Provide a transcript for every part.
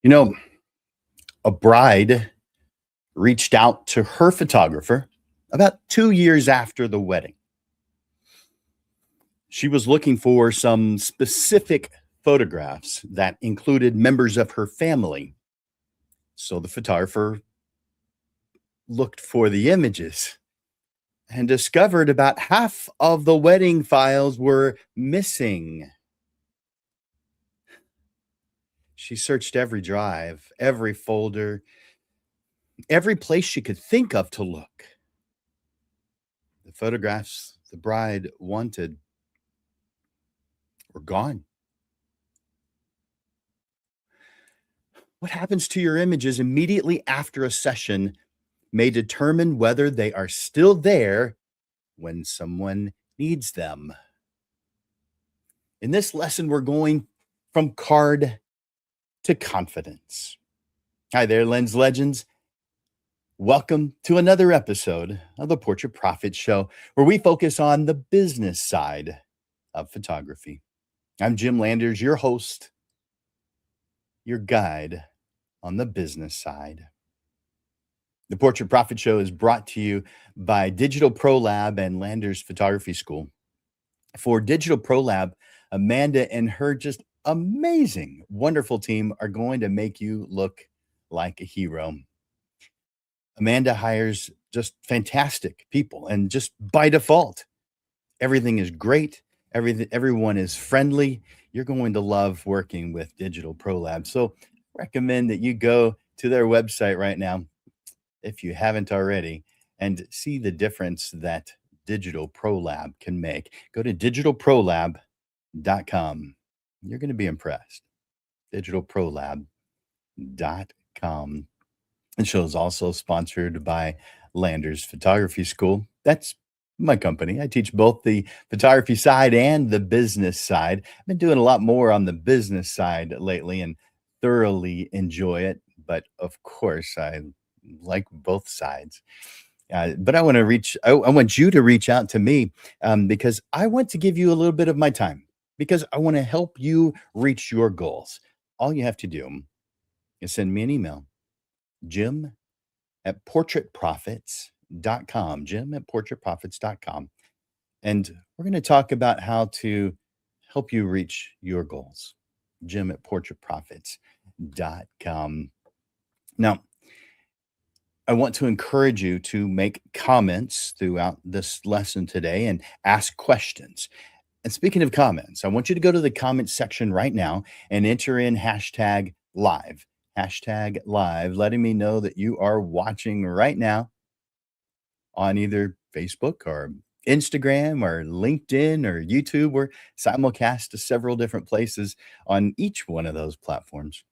You know, a bride reached out to her photographer about 2 years after the wedding. She was looking for some specific photographs that included members of her family. So the photographer looked for the images and discovered about half of the wedding files were missing. She searched every drive, every folder, every place she could think of to look. The photographs the bride wanted were gone. What happens to your images immediately after a session may determine whether they are still there when someone needs them. In this lesson, we're going from card to confidence. Hi there, Lens Legends. Welcome to another episode of the Portrait Profit Show, where we focus on the business side of photography. I'm Jim Landers, your host, your guide on the business side. The Portrait Profit Show is brought to you by Digital Pro Lab and Landers Photography School. For Digital Pro Lab, Amanda and her just amazing, wonderful team are going to make you look like a hero. Amanda hires just fantastic people, and just by default, everything is great. Everyone is friendly. You're going to love working with Digital Pro Lab. So recommend that you go to their website right now, if you haven't already, and see the difference that Digital Pro Lab can make. Go to digitalprolab.com. You're going to be impressed. digitalprolab.com. The show is also sponsored by Landers Photography School. That's my company. I teach both the photography side and the business side. I've been doing a lot more on the business side lately and thoroughly enjoy it. But of course, I like both sides. But I want you to reach out to me because I want to give you a little bit of my time, because I want to help you reach your goals. All you have to do is send me an email, jim@portraitprofits.com, jim@portraitprofits.com. And we're going to talk about how to help you reach your goals, jim@portraitprofits.com. Now, I want to encourage you to make comments throughout this lesson today and ask questions. And speaking of comments, I want you to go to the comment section right now and enter in hashtag live, letting me know that you are watching right now on either Facebook or Instagram or LinkedIn or YouTube. We're simulcast to several different places on each one of those platforms.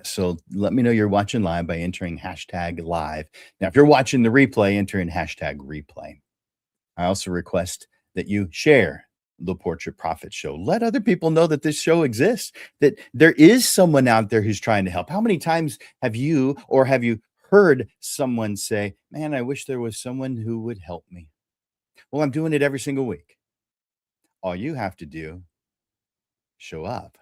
So let me know you're watching live by entering hashtag live. Now, if you're watching the replay, enter in hashtag replay. I also request that you share the Portrait Profit Show. Let other people know that this show exists, that there is someone out there who's trying to help. How many times have you heard someone say, man, I wish there was someone who would help me? Well, I'm doing it every single week. All you have to do, show up.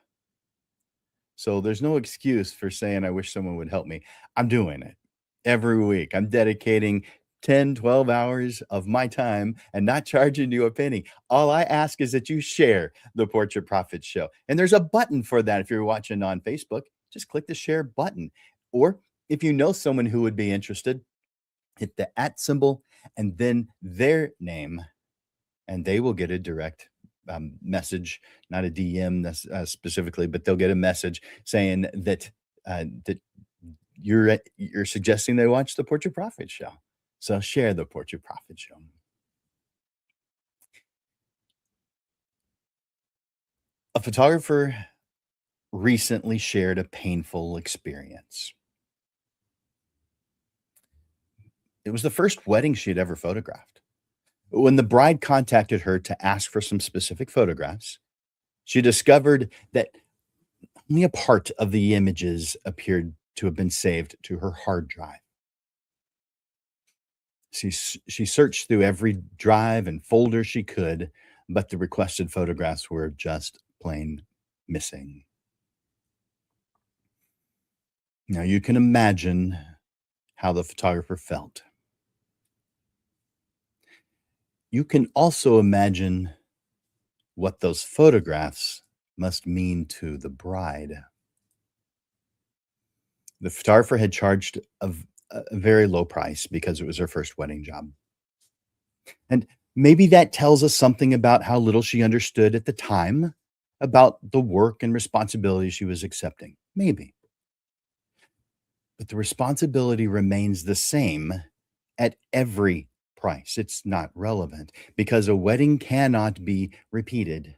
So there's no excuse for saying, I wish someone would help me. I'm doing it every week. I'm dedicating 10, 12 hours of my time and not charging you a penny. All I ask is that you share the Portrait Profit Show. And there's a button for that. If you're watching on Facebook, just click the share button. Or if you know someone who would be interested, hit the @ symbol and then their name, and they will get a direct message, not a DM specifically, but they'll get a message saying that you're suggesting they watch the Portrait Profit Show. So share the Portrait Profit Show. A photographer recently shared a painful experience. It was the first wedding she had ever photographed. When the bride contacted her to ask for some specific photographs, she discovered that only a part of the images appeared to have been saved to her hard drive. She searched through every drive and folder she could, but the requested photographs were just plain missing. Now you can imagine how the photographer felt. You can also imagine what those photographs must mean to the bride. The photographer had charged a very low price because it was her first wedding job. And maybe that tells us something about how little she understood at the time about the work and responsibility she was accepting. Maybe. But the responsibility remains the same at every price. It's not relevant because a wedding cannot be repeated.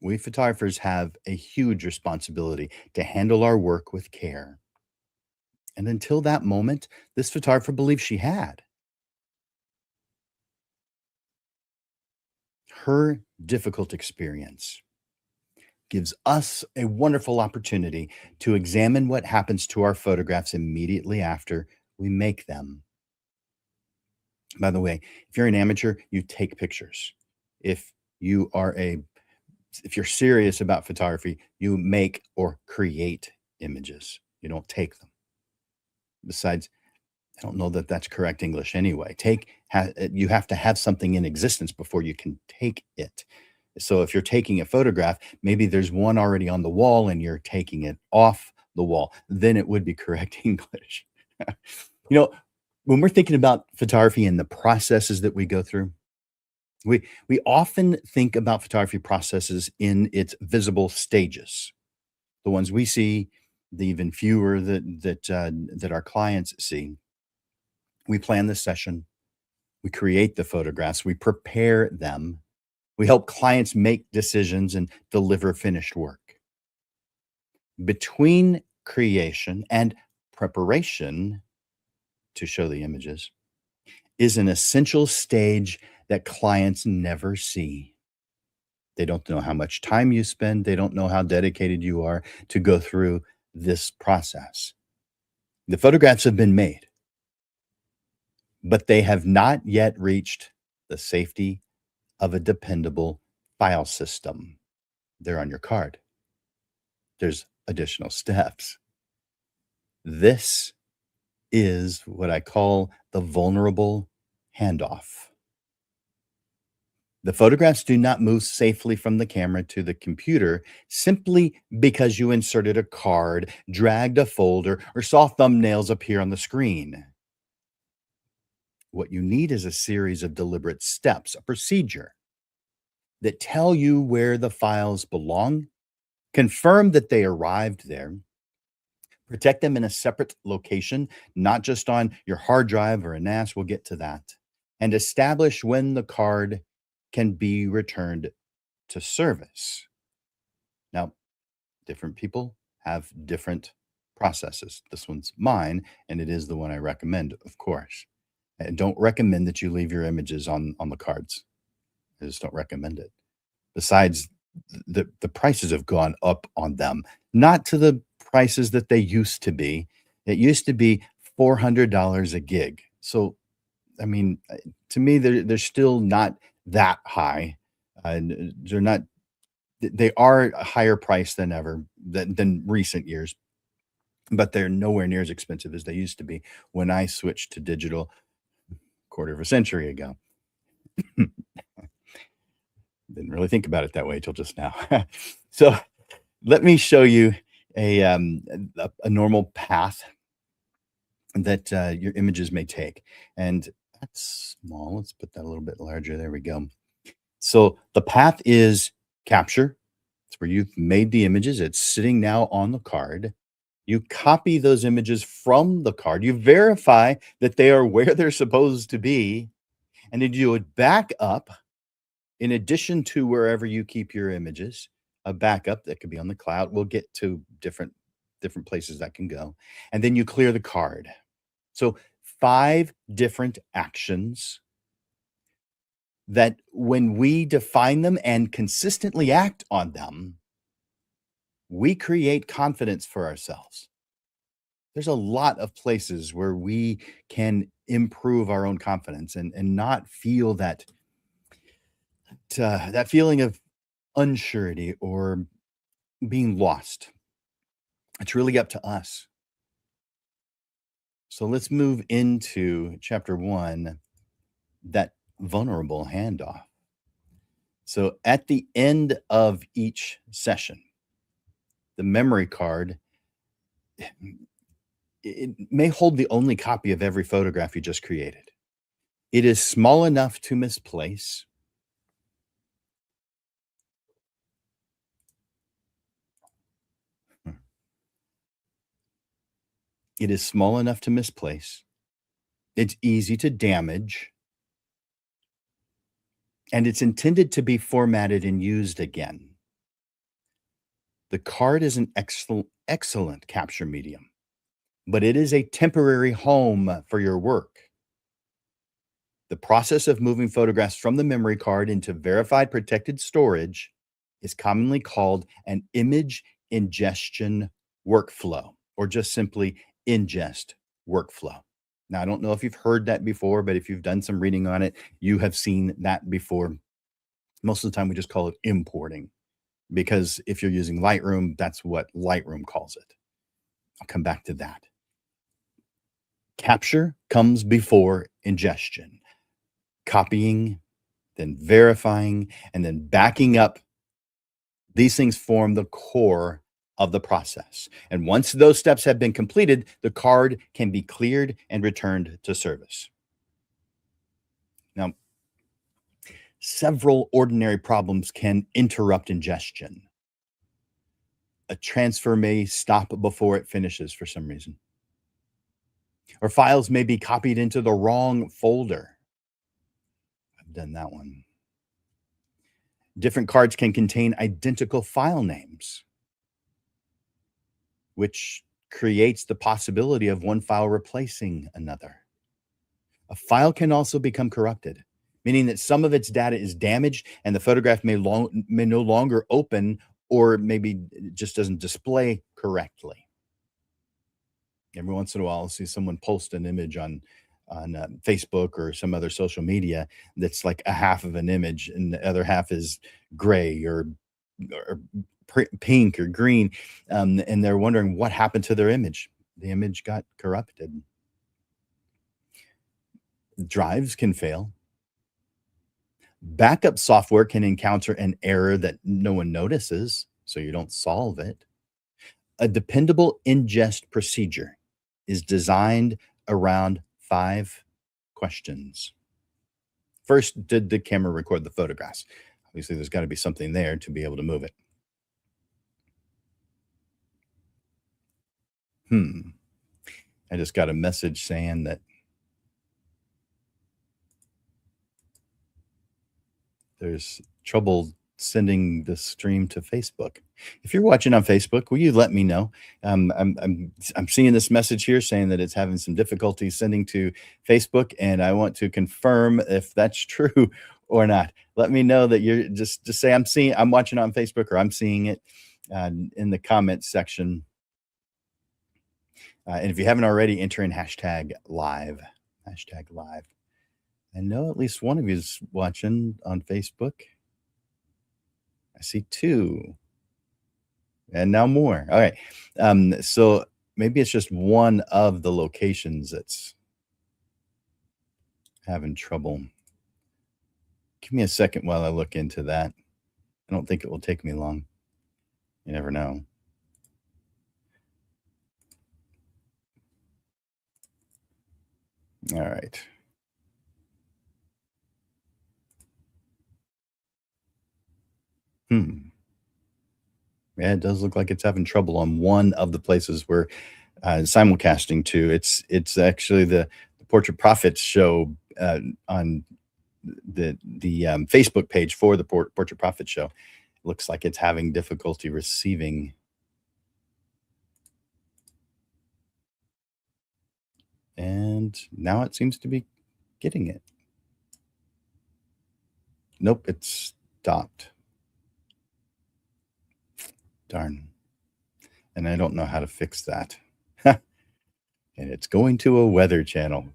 We photographers have a huge responsibility to handle our work with care. And until that moment, this photographer believed she had. Her difficult experience gives us a wonderful opportunity to examine what happens to our photographs immediately after we make them. By the way, if you're an amateur, you take pictures. If you are a if you're serious about photography, you make or create images. You don't take them. Besides, I don't know that that's correct English anyway. You have to have something in existence before you can take it. So if you're taking a photograph, maybe there's one already on the wall and you're taking it off the wall. Then it would be correct English. You know, when we're thinking about photography and the processes that we go through, we often think about photography processes in its visible stages. The ones we see, the even fewer that our clients see. We plan the session, we create the photographs, we prepare them, we help clients make decisions and deliver finished work. Between creation and preparation to show the images is an essential stage that clients never see. They don't know how much time you spend, they don't know how dedicated you are to go through this process. The photographs have been made, but they have not yet reached the safety of a dependable file system. They're on your card. There's additional steps. This is what I call the vulnerable handoff. The photographs do not move safely from the camera to the computer simply because you inserted a card, dragged a folder, or saw thumbnails appear on the screen. What you need is a series of deliberate steps, a procedure that tell you where the files belong, confirm that they arrived there, protect them in a separate location, not just on your hard drive or a NAS. We'll get to that. And establish when the card can be returned to service. Now, different people have different processes. This one's mine, and it is the one I recommend, of course. I don't recommend that you leave your images on the cards. I just don't recommend it. Besides, the prices have gone up on them, not to the prices that they used to be. It used to be $400 a gig. So, I mean, to me, they're still not that high. They're not. They are a higher price than ever than recent years, but they're nowhere near as expensive as they used to be when I switched to digital a quarter of a century ago. Didn't really think about it that way till just now. So let me show you a normal path that your images may take. And that's small. Let's put that a little bit larger. There we go. So the path is capture. It's where you've made the images. It's sitting now on the card. You copy those images from the card. You verify that they are where they're supposed to be. And then you would back up in addition to wherever you keep your images, a backup that could be on the cloud. We'll get to different places that can go. And then you clear the card. So 5 different actions that when we define them and consistently act on them, we create confidence for ourselves. There's a lot of places where we can improve our own confidence and not feel that feeling of unsurety or being lost. It's really up to us. So let's move into chapter 1, that vulnerable handoff. So at the end of each session, the memory card, it may hold the only copy of every photograph you just created. It is small enough to misplace. It is small enough to misplace. It's easy to damage, and it's intended to be formatted and used again. The card is an excellent capture medium, but it is a temporary home for your work. The process of moving photographs from the memory card into verified protected storage is commonly called an image ingestion workflow, or just simply ingest workflow. Now, I don't know if you've heard that before, but if you've done some reading on it, you have seen that before. Most of the time, we just call it importing because if you're using Lightroom, that's what Lightroom calls it. I'll come back to that. Capture comes before ingestion. Copying, then verifying, and then backing up. These things form the core of the process. And once those steps have been completed, the card can be cleared and returned to service. Now, several ordinary problems can interrupt ingestion. A transfer may stop before it finishes for some reason, or files may be copied into the wrong folder. I've done that one. Different cards can contain identical file names, which creates the possibility of one file replacing another. A file can also become corrupted, meaning that some of its data is damaged and the photograph may no longer open, or maybe it just doesn't display correctly. Every once in a while, I'll see someone post an image on Facebook or some other social media that's like a half of an image and the other half is gray or pink or green, and they're wondering what happened to their image. The image got corrupted. Drives can fail. Backup software can encounter an error that no one notices, so you don't solve it. A dependable ingest procedure is designed around 5 questions. First, did the camera record the photographs? Obviously, there's got to be something there to be able to move it. I just got a message saying that there's trouble sending the stream to Facebook. If you're watching on Facebook, will you let me know? I'm seeing this message here saying that it's having some difficulty sending to Facebook, and I want to confirm if that's true or not. Let me know that you're just say I'm watching on Facebook, or I'm seeing it in the comments section. And if you haven't already, enter in hashtag live. Hashtag live. I know at least one of you is watching on Facebook. I see 2. And now more. All right. So maybe it's just one of the locations that's having trouble. Give me a second while I look into that. I don't think it will take me long. You never know. All right. Yeah, it does look like it's having trouble on one of the places we're simulcasting to. It's actually the Portrait Profits show on the Facebook page for the Portrait Profit show. Looks like it's having difficulty receiving. And now it seems to be getting it. Nope, it's stopped. Darn. And I don't know how to fix that. And it's going to a weather channel.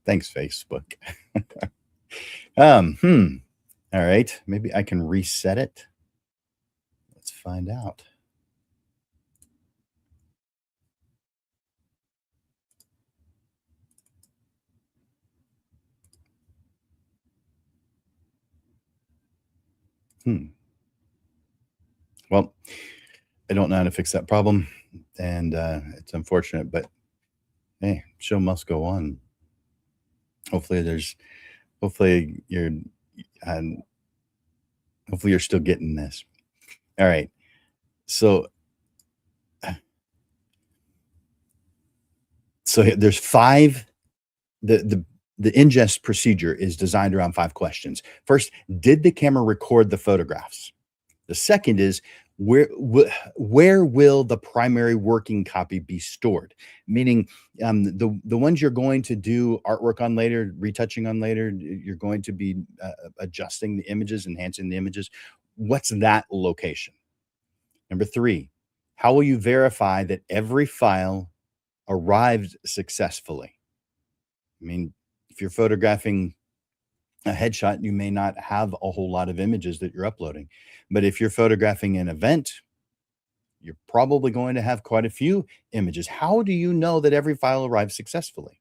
Thanks, Facebook. All right. Maybe I can reset it. Let's find out. Hmm. Well, I don't know how to fix that problem, and it's unfortunate, but hey, show must go on. Hopefully, there's hopefully you're um, hopefully you're still getting this. All right, so there's five. The ingest procedure is designed around five questions. First, did the camera record the photographs? The second is where will the primary working copy be stored? Meaning, the ones you're going to do artwork on later, retouching on later, you're going to be adjusting the images, enhancing the images. What's that location? Number three, how will you verify that every file arrived successfully? I mean, if you're photographing a headshot, you may not have a whole lot of images that you're uploading. But if you're photographing an event, you're probably going to have quite a few images. How do you know that every file arrives successfully?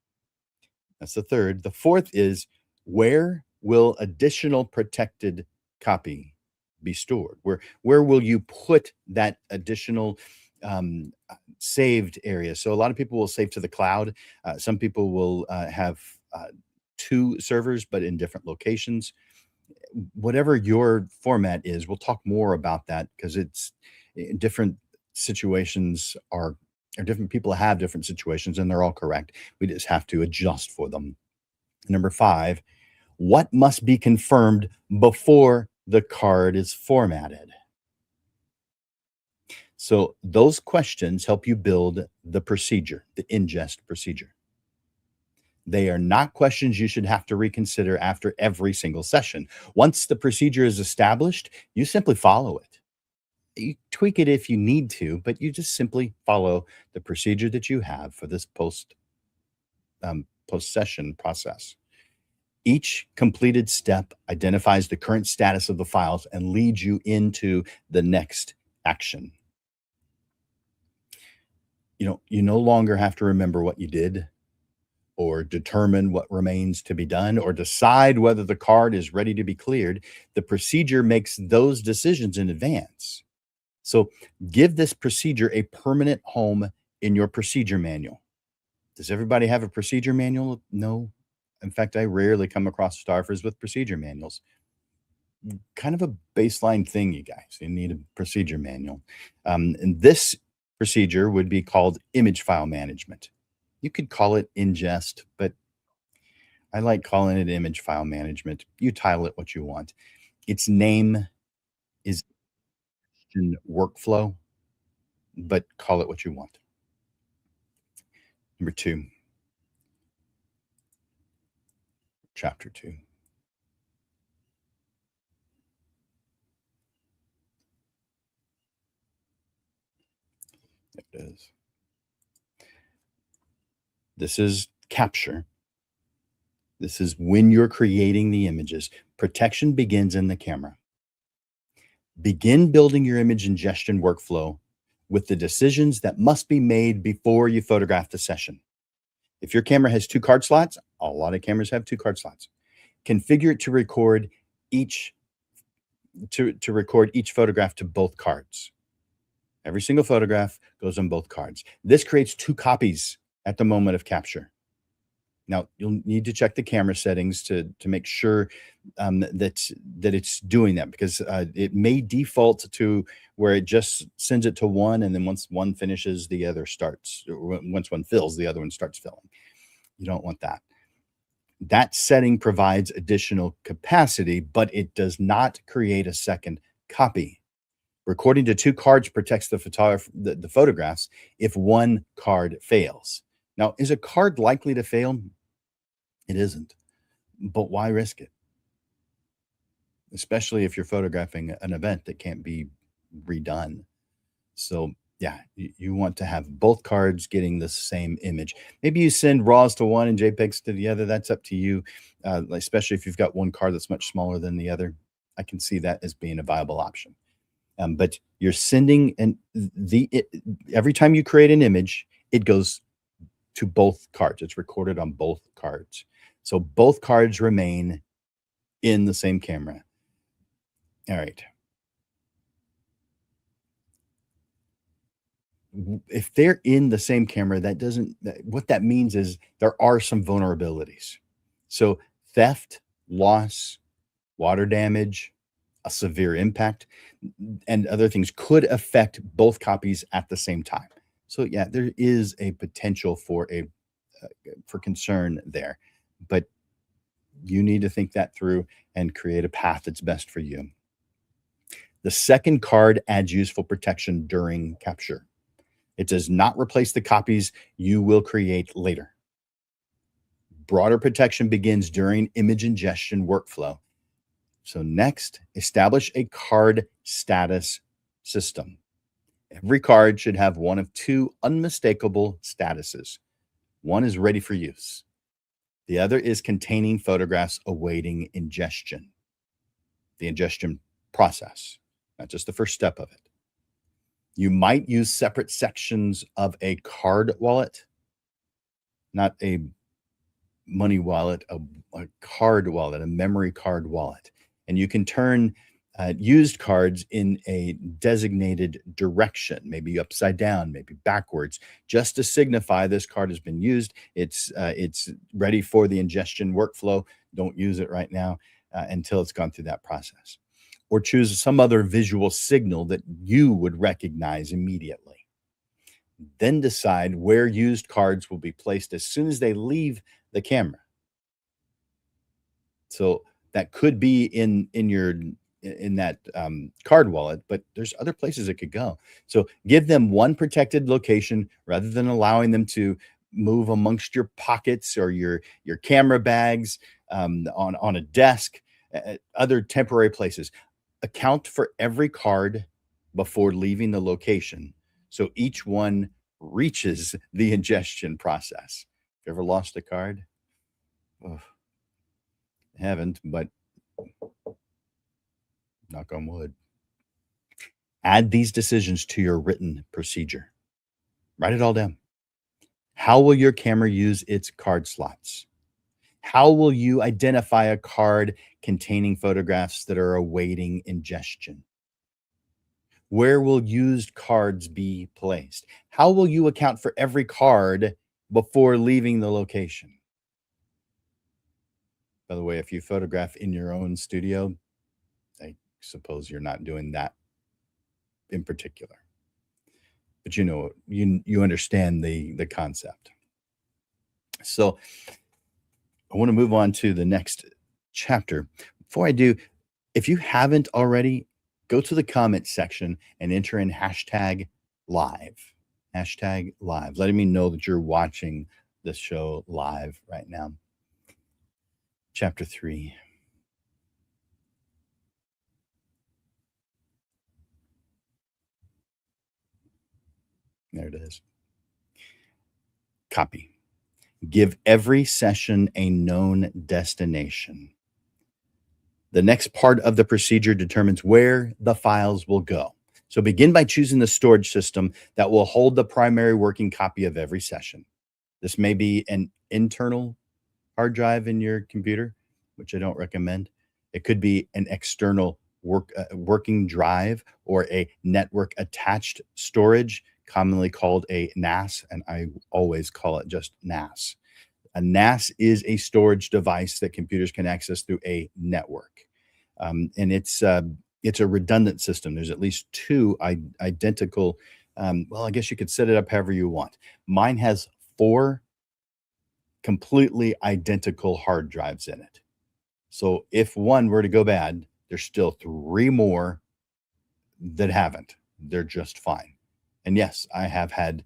That's the third. The fourth is, where will additional protected copy be stored? Where will you put that additional saved area? So a lot of people will save to the cloud. Some people will have two servers, but in different locations. Whatever your format is, we'll talk more about that because it's different situations are or different people have different situations and they're all correct. We just have to adjust for them. Number five, what must be confirmed before the card is formatted? So those questions help you build the procedure, the ingest procedure. They are not questions you should have to reconsider after every single session. Once the procedure is established, you simply follow it. You tweak it if you need to, but you just simply follow the procedure that you have for this post session process. Each completed step identifies the current status of the files and leads you into the next action. You no longer have to remember what you did or determine what remains to be done or decide whether the card is ready to be cleared. The procedure makes those decisions in advance. So give this procedure a permanent home in your procedure manual. Does everybody have a procedure manual? No. In fact, I rarely come across staffers with procedure manuals. Kind of a baseline thing, you guys. You need a procedure manual. And this procedure would be called image file management. You could call it ingest, but I like calling it image file management. You title it what you want. Its name is in workflow, but call it what you want. Number two, chapter two. There it is. This is capture. This is when you're creating the images. Protection begins in the camera. Begin building your image ingestion workflow with the decisions that must be made before you photograph the session. If your camera has two card slots, a lot of cameras have two card slots. Configure it to record each photograph to both cards. Every single photograph goes on both cards. This creates two copies at the moment of capture. Now, you'll need to check the camera settings to make sure that it's doing that, because it may default to where it just sends it to one, and then once one finishes, the other starts. Or once one fills, the other one starts filling. You don't want that. That setting provides additional capacity, but it does not create a second copy. Recording to two cards protects the photographs if one card fails. Now, is a card likely to fail? It isn't. But why risk it? Especially if you're photographing an event that can't be redone. So, yeah, you want to have both cards getting the same image. Maybe you send RAWs to one and JPEGs to the other. That's up to you, especially if you've got one card that's much smaller than the other. I can see that as being a viable option. But you're sending every time you create an image, it goes to both cards. It's recorded on both cards. So both cards remain in the same camera. All right. If they're in the same camera, that doesn't what that means is there are some vulnerabilities. So theft, loss, water damage, a severe impact, and other things could affect both copies at the same time. So yeah, there is a potential for concern there, but you need to think that through and create a path that's best for you. The second card adds useful protection during capture. It does not replace the copies you will create later. Broader protection begins during image ingestion workflow. So next, establish a card status system. Every card should have one of two unmistakable statuses. One is ready for use. The other is containing photographs awaiting ingestion. The ingestion process, not just the first step of it. You might use separate sections of a card wallet, not a money wallet, a card wallet, a memory card wallet. And you can turn used cards in a designated direction, maybe upside down, maybe backwards, just to signify this card has been used. It's ready for the ingestion workflow. Don't use it right now until it's gone through that process. Or choose some other visual signal that you would recognize immediately. Then decide where used cards will be placed as soon as they leave the camera. So that could be in that card wallet, but there's other places it could go. So give them one protected location rather than allowing them to move amongst your pockets or your camera bags, on a desk, other temporary places. Account for every card before leaving the location, so each one reaches the ingestion process. If you ever lost a card? Oh, haven't, but knock on wood. Add these decisions to your written procedure. Write it all down. How will your camera use its card slots? How will you identify a card containing photographs that are awaiting ingestion? Where will used cards be placed? How will you account for every card before leaving the location? By the way, if you photograph in your own studio, I suppose you're not doing that in particular. But you understand the concept. So I want to move on to the next chapter. Before I do, if you haven't already, go to the comment section and enter in hashtag live. Hashtag live, letting me know that you're watching this show live right now. Chapter 3. There it is. Copy. Give every session a known destination. The next part of the procedure determines where the files will go. So begin by choosing the storage system that will hold the primary working copy of every session. This may be an internal hard drive in your computer, which I don't recommend. It could be an external working drive or a network attached storage, commonly called a NAS, and I always call it just NAS. A NAS is a storage device that computers can access through a network, and it's a redundant system. There's at least two identical. Well, I guess you could set it up however you want. Mine has 4 completely identical hard drives in it. So if one were to go bad, there's still 3 more that haven't. They're just fine. And yes, I've had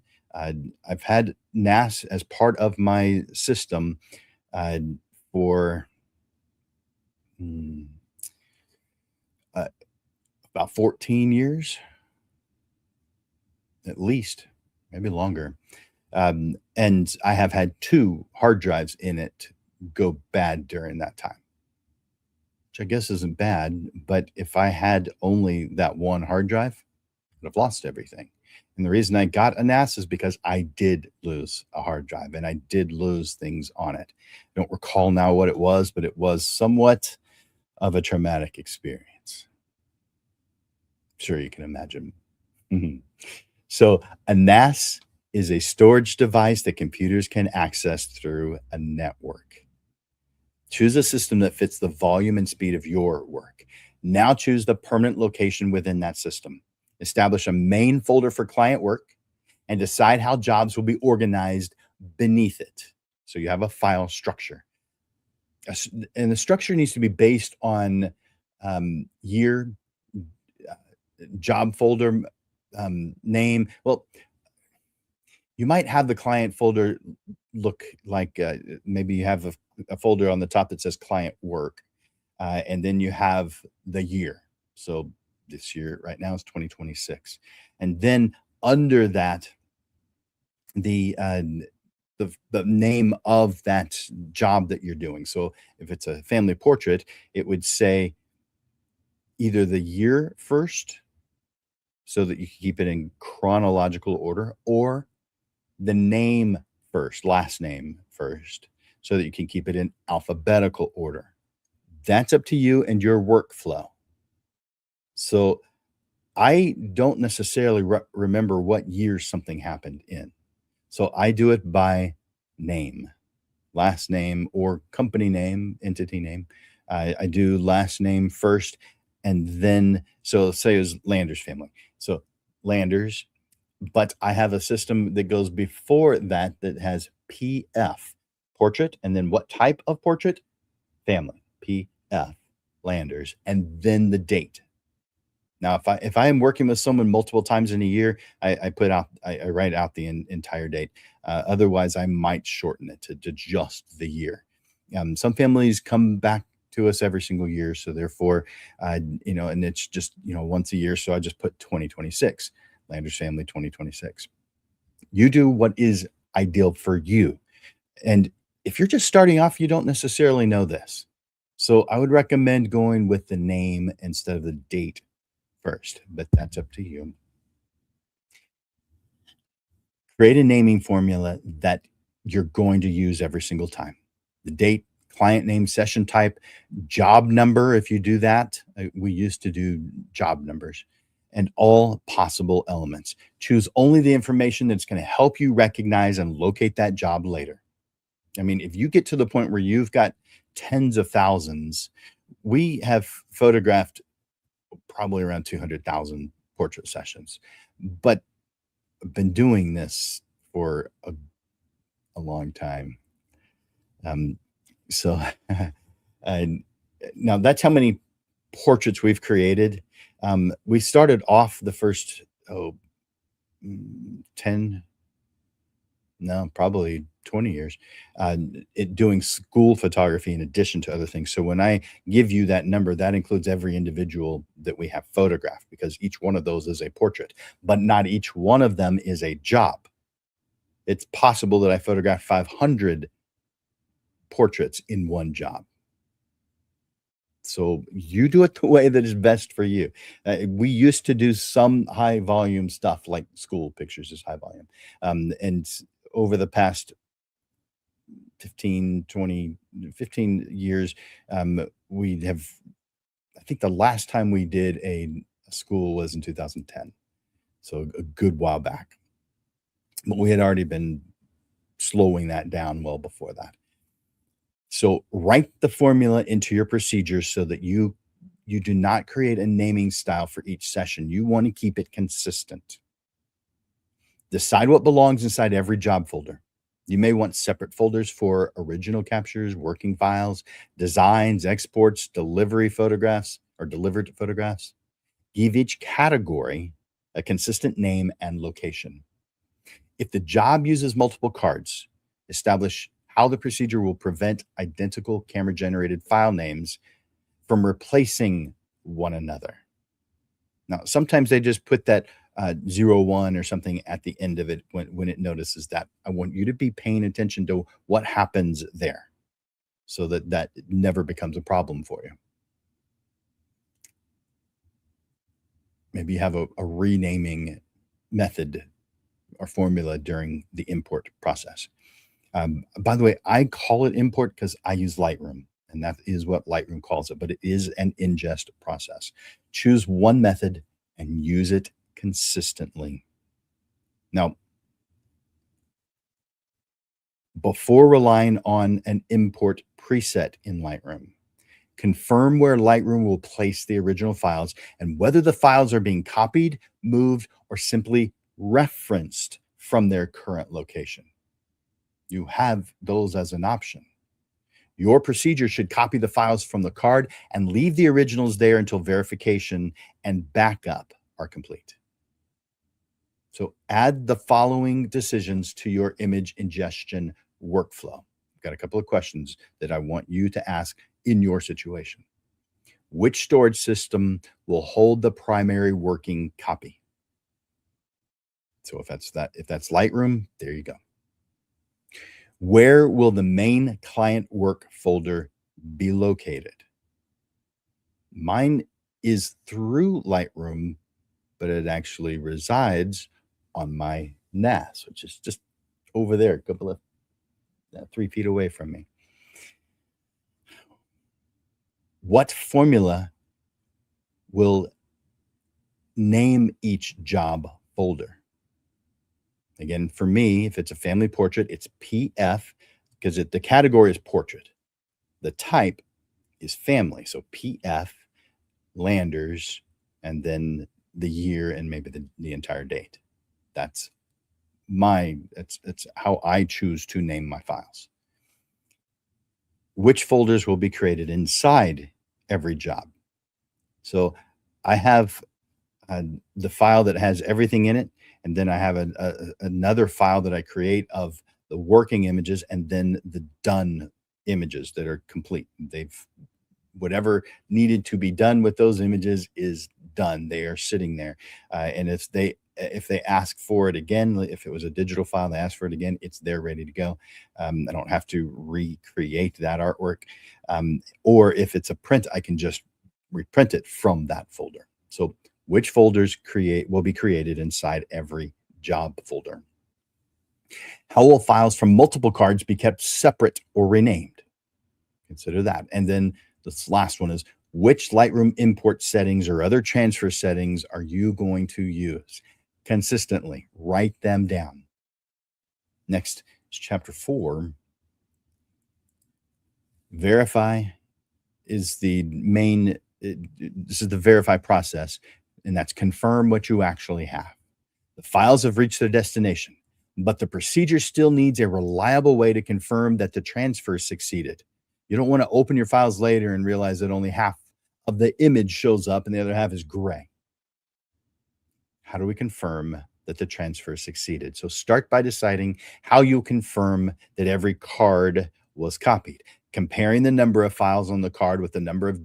NAS as part of my system for about 14 years, at least, maybe longer. And I have had 2 hard drives in it go bad during that time, which I guess isn't bad. But if I had only that one hard drive, I'd have lost everything. And the reason I got a NAS is because I did lose a hard drive and I did lose things on it. I don't recall now what it was, but it was somewhat of a traumatic experience. Sure, you can imagine. Mhm. So, a NAS is a storage device that computers can access through a network. Choose a system that fits the volume and speed of your work. Now choose the permanent location within that system. Establish a main folder for client work and decide how jobs will be organized beneath it. So you have a file structure. And the structure needs to be based on year, uh, job folder, name. Well, you might have the client folder look like maybe you have a folder on the top that says client work, and then you have the year. So this year right now is 2026, and then under that the the name of that job that you're doing. So if it's a family portrait, it would say either the year first, so that you can keep it in chronological order, or the name first, last name first, so that you can keep it in alphabetical order. That's up to you and your workflow. So I don't necessarily remember what year something happened in. So I do it by name, last name or company name, entity name. I do last name first, and then, so let's say it was Landers family. So Landers, but I have a system that goes before that that has PF, portrait, and then what type of portrait? Family, PF, Landers, and then the date. Now, if I am working with someone multiple times in a year, I write out the entire date. Otherwise, I might shorten it to just the year. Some families come back to us every single year, so therefore, and it's just once a year. So I just put 2026, Landers family 2026. You do what is ideal for you, and if you're just starting off, you don't necessarily know this. So I would recommend going with the name instead of the date first, but that's up to you. Create a naming formula that you're going to use every single time. The date, client name, session type, job number. If you do that, we used to do job numbers, and all possible elements. Choose only the information that's going to help you recognize and locate that job later. I mean, if you get to the point where you've got tens of thousands, we have photographed probably around 200,000 portrait sessions, but I've been doing this for a long time. So, and now that's how many portraits we've created. We started off the first, 10, no, probably 20 years, doing school photography in addition to other things. So when I give you that number, that includes every individual that we have photographed, because each one of those is a portrait, but not each one of them is a job. It's possible that I photographed 500 portraits in one job. So you do it the way that is best for you. We used to do some high volume stuff, like school pictures is high volume. And over the past 15, 20, 15 years, we have, I think the last time we did a school was in 2010. So a good while back. But we had already been slowing that down well before that. So write the formula into your procedures so that you do not create a naming style for each session. You want to keep it consistent. Decide what belongs inside every job folder. You may want separate folders for original captures, working files, designs, exports, delivery photographs, or delivered photographs. Give each category a consistent name and location. If the job uses multiple cards, establish how the procedure will prevent identical camera-generated file names from replacing one another. Now, sometimes they just put that 01 or something at the end of it when it notices that. I want you to be paying attention to what happens there so that that never becomes a problem for you. Maybe you have a renaming method or formula during the import process. By the way, I call it import because I use Lightroom, and that is what Lightroom calls it, but it is an ingest process. Choose one method and use it consistently. Now, before relying on an import preset in Lightroom, confirm where Lightroom will place the original files and whether the files are being copied, moved, or simply referenced from their current location. You have those as an option. Your procedure should copy the files from the card and leave the originals there until verification and backup are complete. So add the following decisions to your image ingestion workflow. I've got a couple of questions that I want you to ask in your situation. Which storage system will hold the primary working copy? So if that's Lightroom, there you go. Where will the main client work folder be located? Mine is through Lightroom, but it actually resides on my NAS, which is just over there, a couple of 3 feet away from me. What formula will name each job folder? Again, for me, if it's a family portrait, it's PF because the category is portrait. The type is family. So PF, Landers, and then the year and maybe the entire date. That's how I choose to name my files. Which folders will be created inside every job? So I have the file that has everything in it, and then I have another file that I create of the working images and then the done images that are complete. Whatever needed to be done with those images is done. They are sitting there. And if they ask for it again, if it was a digital file, they ask for it again, it's there ready to go. I don't have to recreate that artwork. Or if it's a print, I can just reprint it from that folder. So which folders will be created inside every job folder? How will files from multiple cards be kept separate or renamed? Consider that. And then this last one is, which Lightroom import settings or other transfer settings are you going to use? Consistently write them down. Next is chapter 4. Verify is the main, this is the verify process, and that's confirm what you actually have. The files have reached their destination, but the procedure still needs a reliable way to confirm that the transfer succeeded. You don't want to open your files later and realize that only half of the image shows up and the other half is gray. How do we confirm that the transfer succeeded? So start by deciding how you confirm that every card was copied. Comparing the number of files on the card with the number of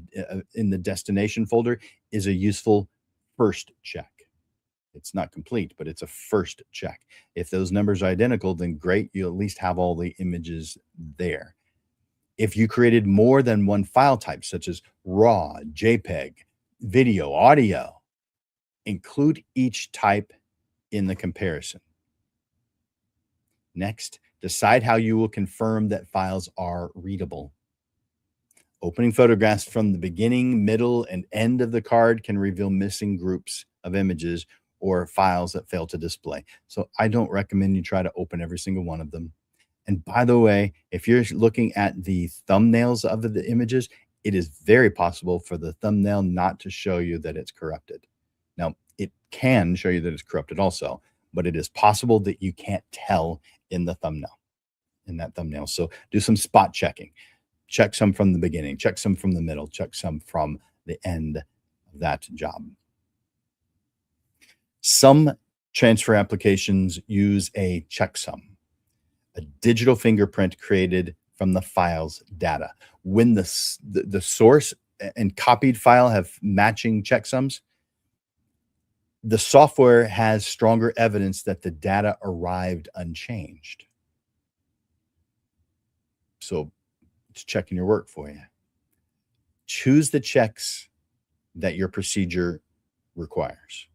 in the destination folder is a useful first check. It's not complete, but it's a first check. If those numbers are identical, then great, you at least have all the images there. If you created more than one file type, such as RAW, JPEG, video, audio, include each type in the comparison. Next, decide how you will confirm that files are readable. Opening photographs from the beginning, middle, and end of the card can reveal missing groups of images or files that fail to display. So I don't recommend you try to open every single one of them. And by the way, if you're looking at the thumbnails of the images, it is very possible for the thumbnail not to show you that it's corrupted. Now, it can show you that it's corrupted also, but it is possible that you can't tell in that thumbnail. So do some spot checking. Check some from the beginning, check some from the middle, check some from the end of that job. Some transfer applications use a checksum, a digital fingerprint created from the file's data. When the source and copied file have matching checksums, the software has stronger evidence that the data arrived unchanged. So it's checking your work for you. Choose the checks that your procedure requires.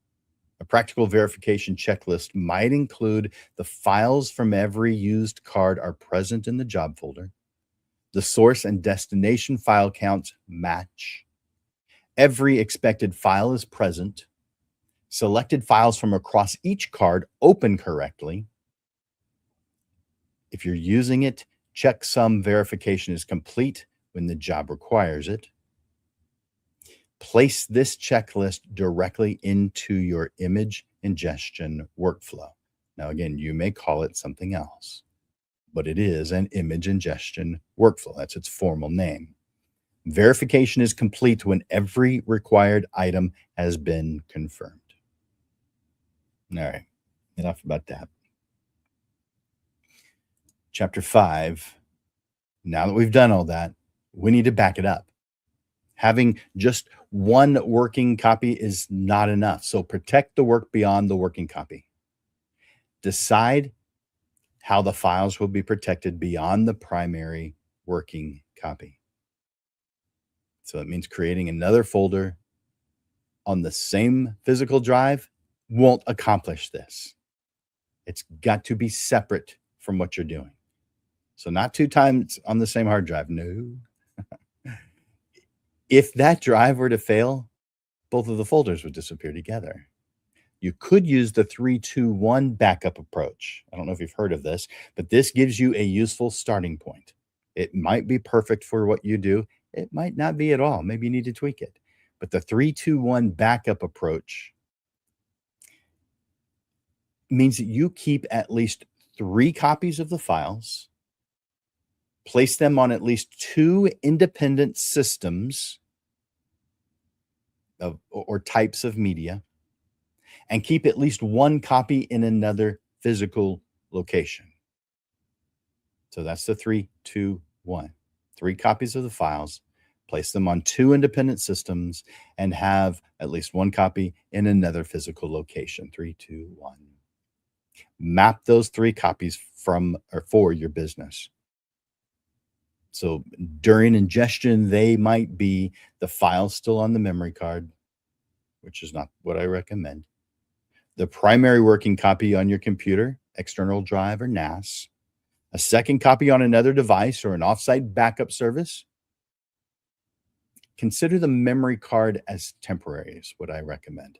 A practical verification checklist might include the files from every used card are present in the job folder. The source and destination file counts match. Every expected file is present. Selected files from across each card open correctly. If you're using it, checksum verification is complete when the job requires it. Place this checklist directly into your image ingestion workflow. Now, again, you may call it something else, but it is an image ingestion workflow. That's its formal name. Verification is complete when every required item has been confirmed. All right, enough about that. Chapter 5. Now that we've done all that, we need to back it up. Having just one working copy is not enough. So protect the work beyond the working copy. Decide how the files will be protected beyond the primary working copy. So it means creating another folder on the same physical drive won't accomplish this. It's got to be separate from what you're doing. So not 2 times on the same hard drive. No. If that drive were to fail, both of the folders would disappear together. You could use the 3-2-1 backup approach. I don't know if you've heard of this, but this gives you a useful starting point. It might be perfect for what you do. It might not be at all. Maybe you need to tweak it. But the 3-2-1 backup approach means that you keep at least 3 copies of the files, place them on at least 2 independent systems or types of media, and keep at least 1 copy in another physical location. So that's the 3-2-1. 3 copies of the files, place them on 2 independent systems, and have at least 1 copy in another physical location. 3-2-1. Map those 3 copies from or for your business. So during ingestion, they might be the file still on the memory card, which is not what I recommend. The primary working copy on your computer, external drive or NAS, a second copy on another device or an offsite backup service. Consider the memory card as temporary is what I recommend.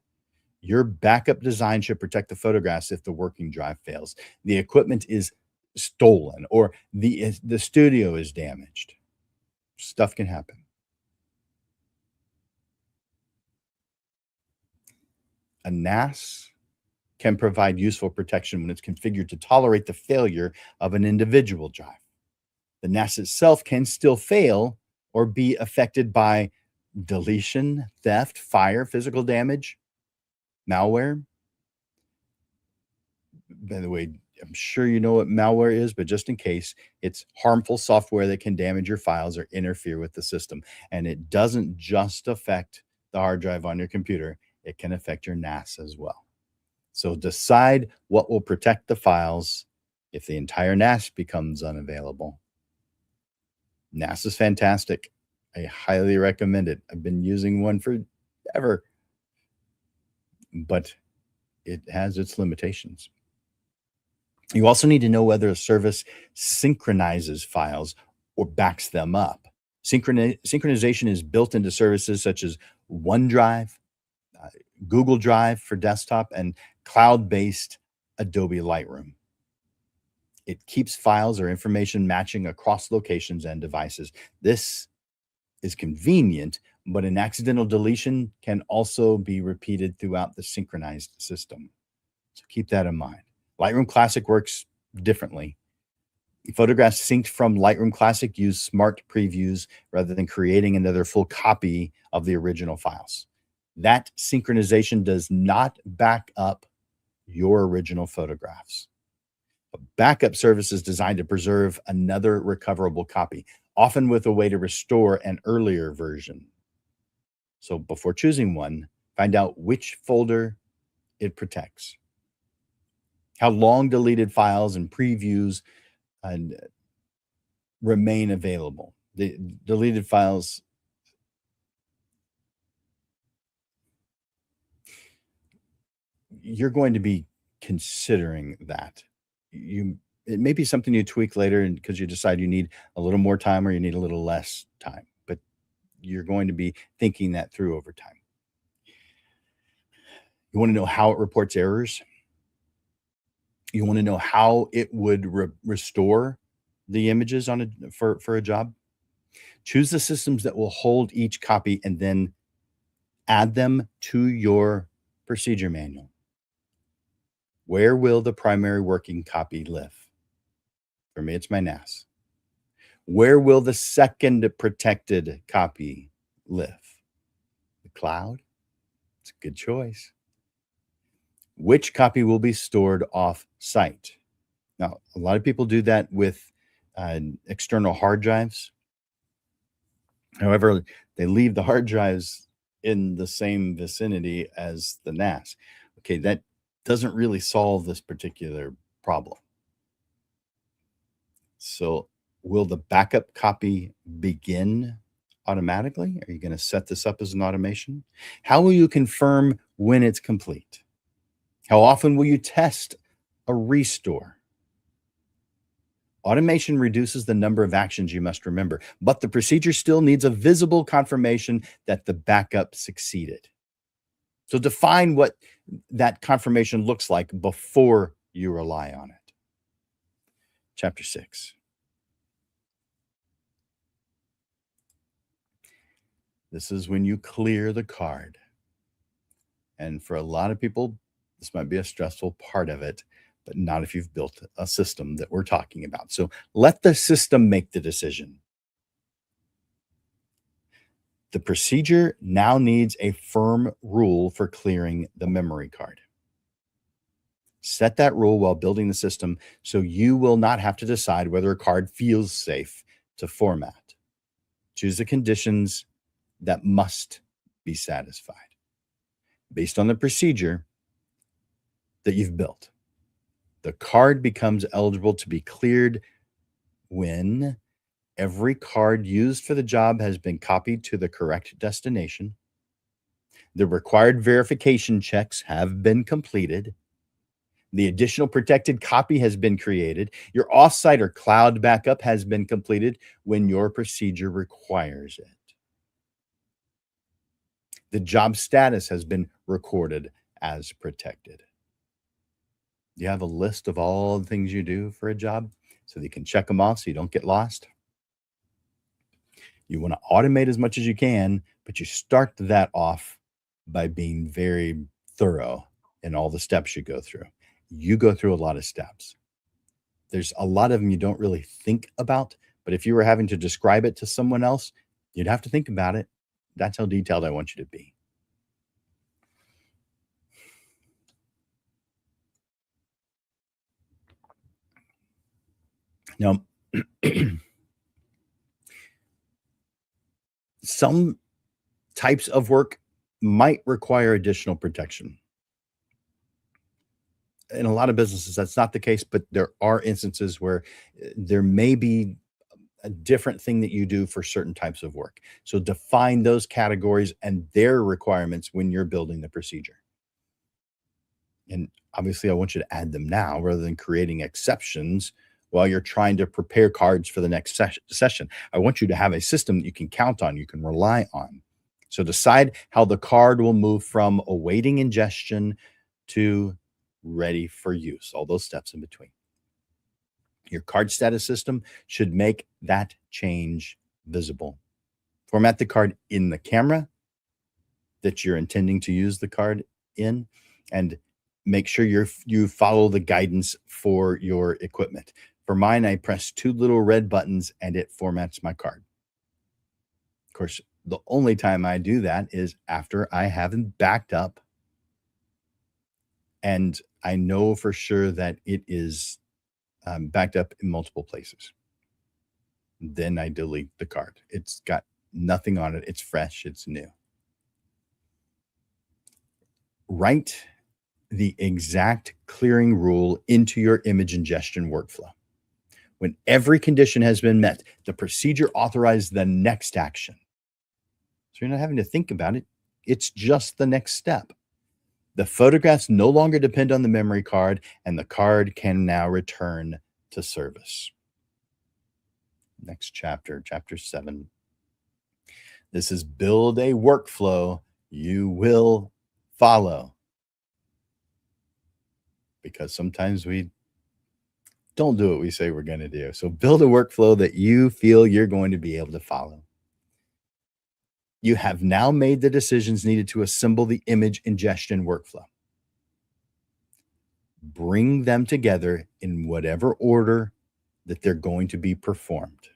Your backup design should protect the photographs if the working drive fails, the equipment is stolen, or the studio is damaged. Stuff can happen. A NAS can provide useful protection when it's configured to tolerate the failure of an individual drive. The NAS itself can still fail or be affected by deletion, theft, fire, physical damage, malware. By the way, I'm sure you know what malware is, but just in case, it's harmful software that can damage your files or interfere with the system. And it doesn't just affect the hard drive on your computer, it can affect your NAS as well. So decide what will protect the files if the entire NAS becomes unavailable. NAS is fantastic. I highly recommend it. I've been using one forever, but it has its limitations. You also need to know whether a service synchronizes files or backs them up. Synchronization is built into services such as OneDrive, Google Drive for desktop, and cloud-based Adobe Lightroom. It keeps files or information matching across locations and devices. This is convenient, but an accidental deletion can also be repeated throughout the synchronized system. So keep that in mind. Lightroom Classic works differently. Photographs synced from Lightroom Classic use smart previews rather than creating another full copy of the original files. That synchronization does not back up your original photographs. A backup service is designed to preserve another recoverable copy, often with a way to restore an earlier version. So before choosing one, find out which folder it protects, how long deleted files and previews remain available. The deleted files, you're going to be considering that. It may be something you tweak later because you decide you need a little more time or you need a little less time, but you're going to be thinking that through over time. You want to know how it reports errors? You want to know how it would restore the images on for a job? Choose the systems that will hold each copy and then add them to your procedure manual. Where will the primary working copy live? For me, it's my NAS. Where will the second protected copy live? The cloud? It's a good choice. Which copy will be stored off site? Now, a lot of people do that with external hard drives. However, they leave the hard drives in the same vicinity as the NAS. Okay, that doesn't really solve this particular problem. So, will the backup copy begin automatically? Are you going to set this up as an automation? How will you confirm when it's complete? How often will you test a restore? Automation reduces the number of actions you must remember, but the procedure still needs a visible confirmation that the backup succeeded. So define what that confirmation looks like before you rely on it. Chapter 6. This is when you clear the card. And for a lot of people, this might be a stressful part of it, but not if you've built a system that we're talking about. So let the system make the decision. The procedure now needs a firm rule for clearing the memory card. Set that rule while building the system so you will not have to decide whether a card feels safe to format. Choose the conditions that must be satisfied based on the procedure that you've built. The card becomes eligible to be cleared when every card used for the job has been copied to the correct destination. The required verification checks have been completed. The additional protected copy has been created. Your offsite or cloud backup has been completed when your procedure requires it. The job status has been recorded as protected. You have a list of all the things you do for a job so that you can check them off so you don't get lost. You want to automate as much as you can, but you start that off by being very thorough in all the steps you go through. You go through a lot of steps. There's a lot of them you don't really think about, but if you were having to describe it to someone else, you'd have to think about it. That's how detailed I want you to be. Now, some types of work might require additional protection. In a lot of businesses, that's not the case, but there are instances where there may be a different thing that you do for certain types of work. So define those categories and their requirements when you're building the procedure. And obviously, I want you to add them now rather than creating exceptions while you're trying to prepare cards for the next session. I want you to have a system that you can count on, you can rely on. So decide how the card will move from awaiting ingestion to ready for use, all those steps in between. Your card status system should make that change visible. Format the card in the camera that you're intending to use the card in, and make sure you follow the guidance for your equipment. For mine, I press 2 little red buttons and it formats my card. Of course, the only time I do that is after I haven't backed up and I know for sure that it is backed up in multiple places. Then I delete the card. It's got nothing on it. It's fresh. It's new. Write the exact clearing rule into your image ingestion workflow. When every condition has been met, the procedure authorizes the next action. So you're not having to think about it. It's just the next step. The photographs no longer depend on the memory card, and the card can now return to service. Next chapter, chapter 7. This is build a workflow you will follow. because sometimes we don't do what we say we're going to do. So build a workflow that you feel you're going to be able to follow. You have now made the decisions needed to assemble the image ingestion workflow. Bring them together in whatever order that they're going to be performed.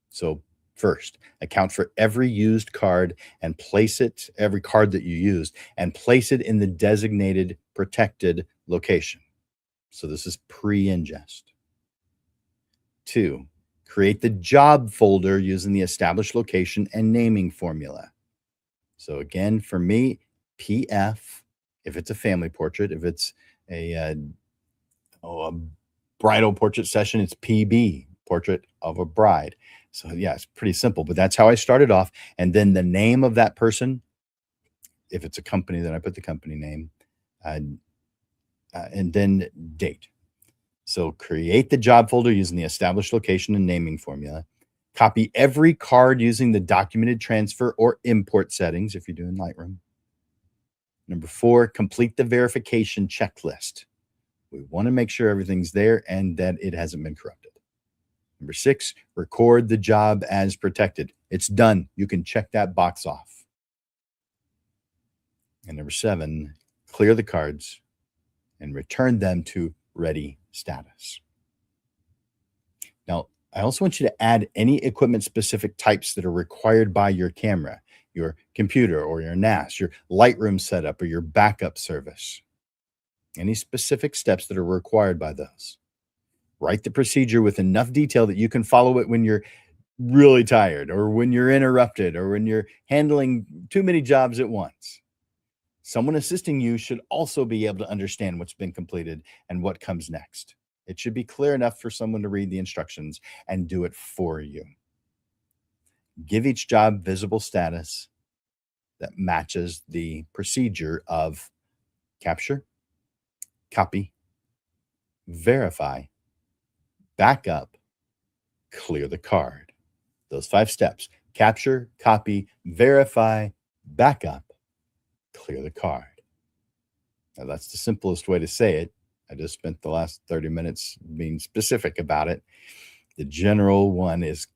So first, account for every used card and place it, every card that you used, and place it in the designated protected location. So this is pre-ingest. 2, create the job folder using the established location and naming formula. So again, for me, PF, if it's a family portrait, if it's a bridal portrait session, it's PB, portrait of a bride. So yeah, it's pretty simple, but that's how I started off. And then the name of that person, if it's a company, then I put the company name, and then date. So create the job folder using the established location and naming formula. Copy every card using the documented transfer or import settings if you're doing Lightroom. Number 4, complete the verification checklist. We want to make sure everything's there and that it hasn't been corrupted. Number 6, record the job as protected. It's done. You can check that box off. And number 7, clear the cards and return them to ready status. Now, I also want you to add any equipment-specific types that are required by your camera, your computer or your NAS, your Lightroom setup or your backup service. Any specific steps that are required by those. Write the procedure with enough detail that you can follow it when you're really tired or when you're interrupted or when you're handling too many jobs at once. Someone assisting you should also be able to understand what's been completed and what comes next. It should be clear enough for someone to read the instructions and do it for you. Give each job visible status that matches the procedure of capture, copy, verify, backup, clear the card. Those 5 steps: capture, copy, verify, backup, clear the card. Now, that's the simplest way to say it. I just spent the last 30 minutes being specific about it. The general one is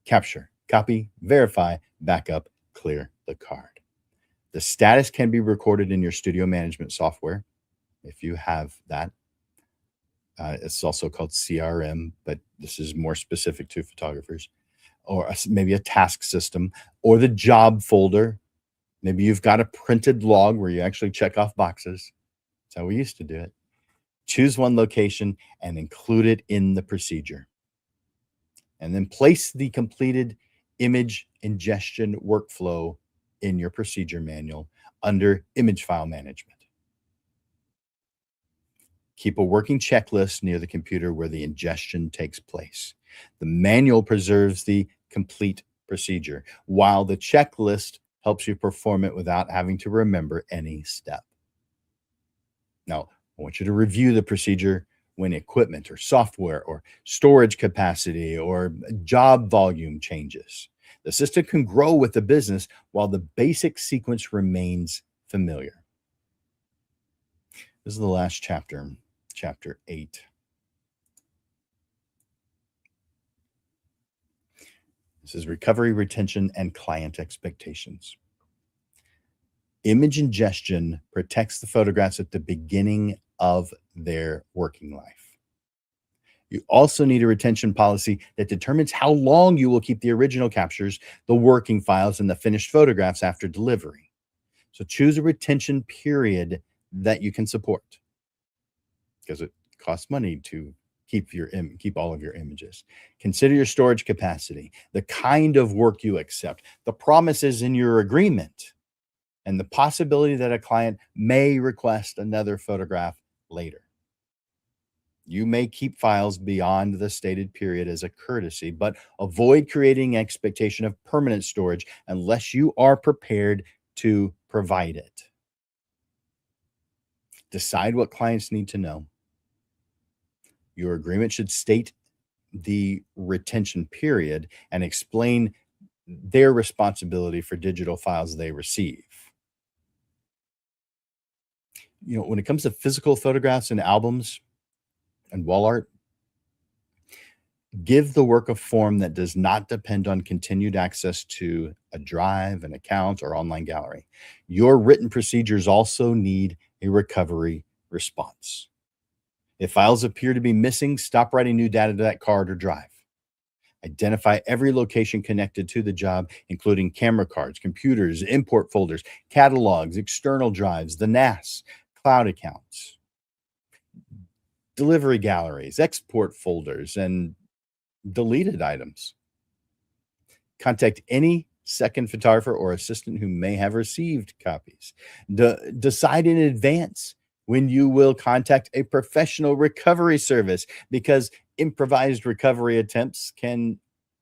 capture, copy, verify, backup, clear the card. The status can be recorded in your studio management software if you have that. It's also called CRM, but this is more specific to photographers, or maybe a task system, or the job folder. Maybe you've got a printed log where you actually check off boxes. That's how we used to do it. Choose one location and include it in the procedure. And then place the completed image ingestion workflow in your procedure manual under image file management. Keep a working checklist near the computer where the ingestion takes place. The manual preserves the complete procedure, while the checklist helps you perform it without having to remember any step. Now, I want you to review the procedure when equipment or software or storage capacity or job volume changes. The system can grow with the business while the basic sequence remains familiar. This is the last chapter, chapter 8. This is recovery, retention, and client expectations. Image ingestion protects the photographs at the beginning of their working life. You also need a retention policy that determines how long you will keep the original captures, the working files, and the finished photographs after delivery. So choose a retention period that you can support, because it costs money to keep all of your images. Consider your storage capacity, the kind of work you accept, the promises in your agreement, and the possibility that a client may request another photograph later. You may keep files beyond the stated period as a courtesy, but avoid creating expectation of permanent storage unless you are prepared to provide it. Decide what clients need to know. Your agreement should state the retention period and explain their responsibility for digital files they receive. When it comes to physical photographs and albums and wall art, give the work a form that does not depend on continued access to a drive, an account, or online gallery. Your written procedures also need a recovery response. If files appear to be missing, stop writing new data to that card or drive. Identify every location connected to the job, including camera cards, computers, import folders, catalogs, external drives, the NAS, cloud accounts, delivery galleries, export folders, and deleted items. Contact any second photographer or assistant who may have received copies. Decide in advance when you will contact a professional recovery service, because improvised recovery attempts can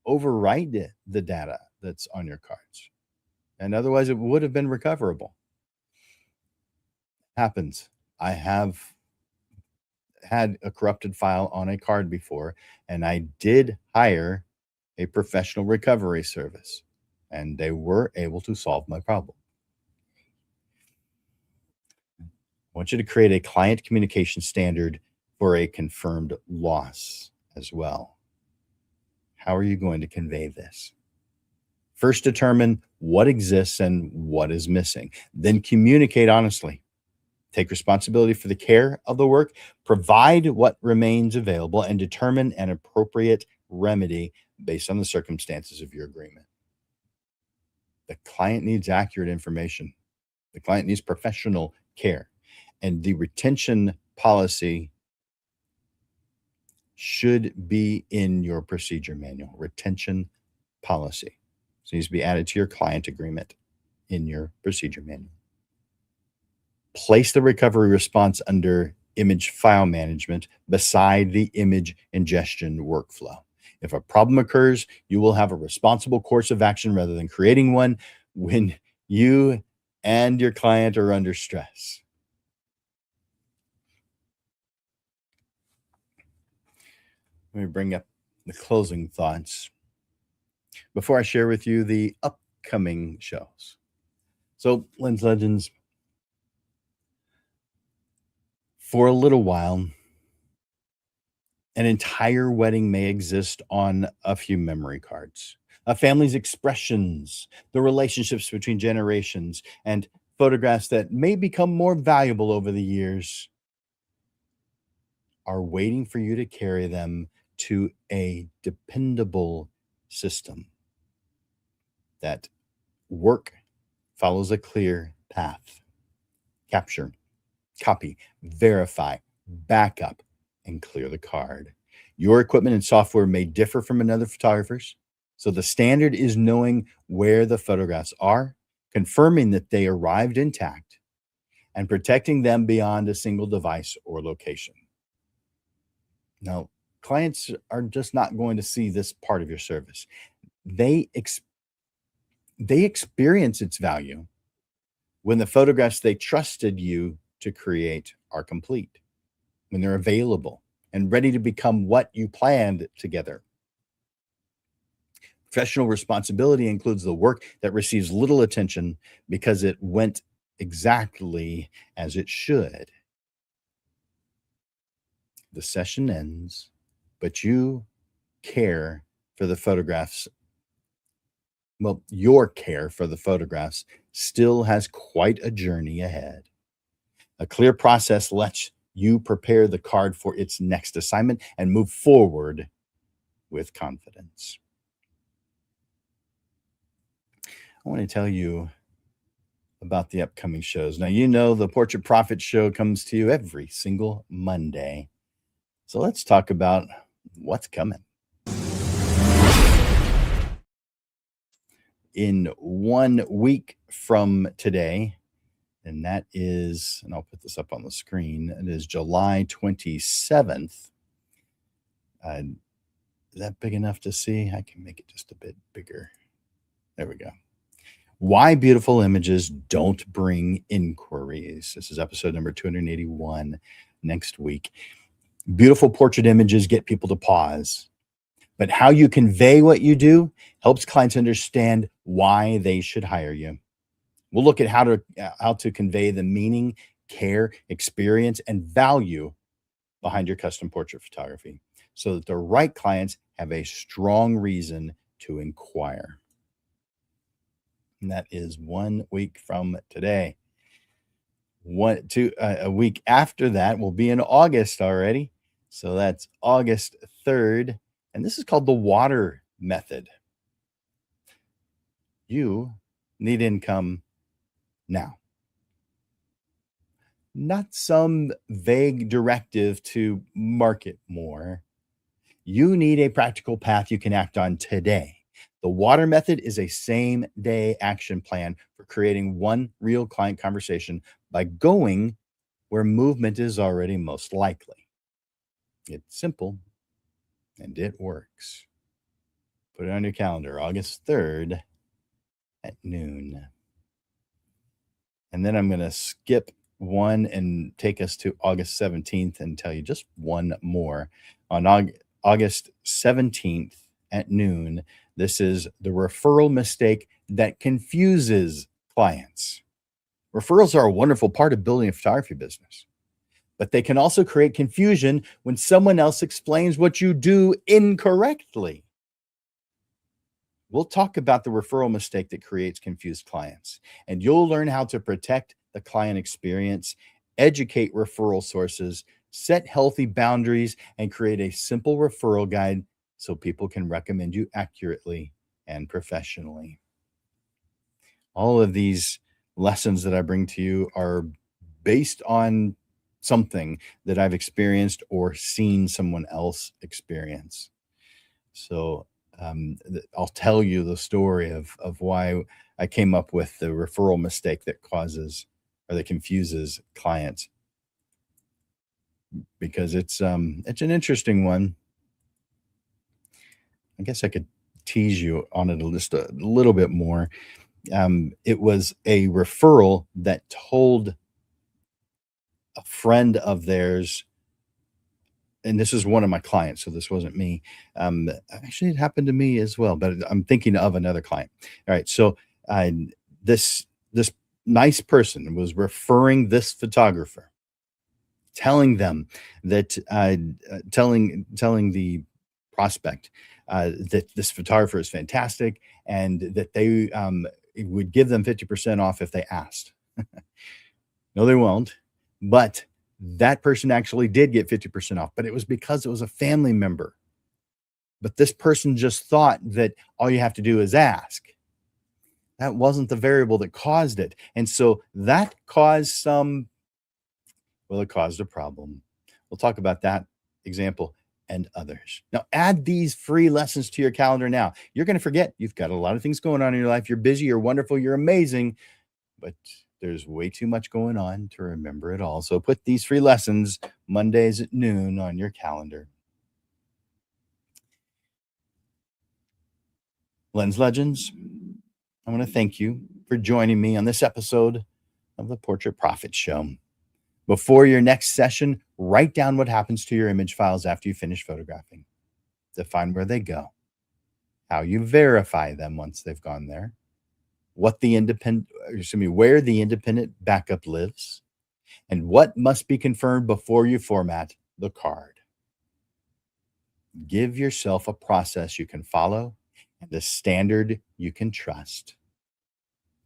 override the data that's on your cards. And otherwise, it would have been recoverable. Happens. I have had a corrupted file on a card before, and I did hire a professional recovery service, and they were able to solve my problem. I want you to create a client communication standard for a confirmed loss as well. How are you going to convey this? First, determine what exists and what is missing. Then communicate honestly. Take responsibility for the care of the work, provide what remains available, and determine an appropriate remedy based on the circumstances of your agreement. The client needs accurate information. The client needs professional care. And the retention policy should be in your procedure manual. Retention policy. So it needs to be added to your client agreement in your procedure manual. Place the recovery response under image file management beside the image ingestion workflow. If a problem occurs, you will have a responsible course of action rather than creating one when you and your client are under stress. Let me bring up the closing thoughts before I share with you the upcoming shows. So, Lens Legends, for a little while, an entire wedding may exist on a few memory cards. A family's expressions, the relationships between generations, and photographs that may become more valuable over the years are waiting for you to carry them to a dependable system. That work follows a clear path. Capture, copy, verify, backup, and clear the card. Your equipment and software may differ from another photographer's, so the standard is knowing where the photographs are, confirming that they arrived intact, and protecting them beyond a single device or location. Now, clients are just not going to see this part of your service. They experience its value when the photographs they trusted you to create are complete, when they're available and ready to become what you planned together. Professional responsibility includes the work that receives little attention because it went exactly as it should. The session ends, but you care for the photographs. Well, your care for the photographs still has quite a journey ahead. A clear process lets you prepare the card for its next assignment and move forward with confidence. I want to tell you about the upcoming shows. Now, you know the Portrait Profit Show comes to you every single Monday. So let's talk about what's coming. In 1 week from today, and that is, and I'll put this up on the screen, it is July 27th. Is that big enough to see? I can make it just a bit bigger. There we go. Why beautiful images don't bring inquiries. This is episode number 281 next week. Beautiful portrait images get people to pause, but how you convey what you do helps clients understand why they should hire you. We'll look at how to convey the meaning, care, experience, and value behind your custom portrait photography so that the right clients have a strong reason to inquire. And that is 1 week from today. A week after that will be in August already. So that's August 3rd. And this is called the water method. You need income now, not some vague directive to market more. You need a practical path you can act on today. The water method is a same day action plan for creating one real client conversation by going where movement is already most likely. It's simple and it works. Put it on your calendar, August 3rd at noon. And then I'm going to skip one and take us to August 17th and tell you just one more. On August 17th at noon, this is the referral mistake that confuses clients. Referrals are a wonderful part of building a photography business, but they can also create confusion when someone else explains what you do incorrectly. We'll talk about the referral mistake that creates confused clients, and you'll learn how to protect the client experience, educate referral sources, set healthy boundaries, and create a simple referral guide so people can recommend you accurately and professionally. All of these lessons that I bring to you are based on something that I've experienced or seen someone else experience. So I'll tell you the story of why I came up with the referral mistake that causes or that confuses clients, because it's an interesting one. I guess I could tease you on it just a little bit more. It was a referral that told a friend of theirs, and this is one of my clients, so this wasn't me. Actually, it happened to me as well, but I'm thinking of another client. All right, so uh, this nice person was referring this photographer, telling them that telling the prospect that this photographer is fantastic and that they would give them 50% off if they asked. No, they won't. But that person actually did get 50% off, but it was because it was a family member. But this person just thought that all you have to do is ask. That wasn't the variable that caused it. And so that caused it caused a problem. We'll talk about that example and others. Now, add these free lessons to your calendar now. You're going to forget. You've got a lot of things going on in your life. You're busy, you're wonderful, you're amazing, but there's way too much going on to remember it all. So put these free lessons Mondays at noon on your calendar. Lens Legends, I want to thank you for joining me on this episode of the Portrait Profit Show. Before your next session, write down what happens to your image files after you finish photographing. Define where they go, how you verify them once they've gone there, where the independent backup lives, and what must be confirmed before you format the card. Give yourself a process you can follow and a standard you can trust.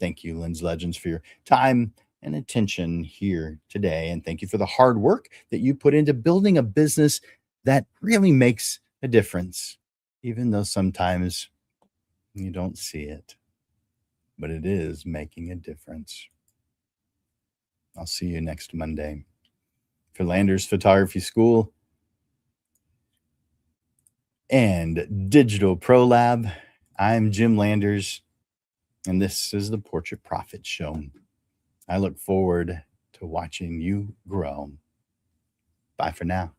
Thank you, Lens Legends, for your time and attention here today. And thank you for the hard work that you put into building a business that really makes a difference, even though sometimes you don't see it, but it is making a difference. I'll see you next Monday. For Landers Photography School and Digital Pro Lab, I'm Jim Landers, and this is the Portrait Profit Show. I look forward to watching you grow. Bye for now.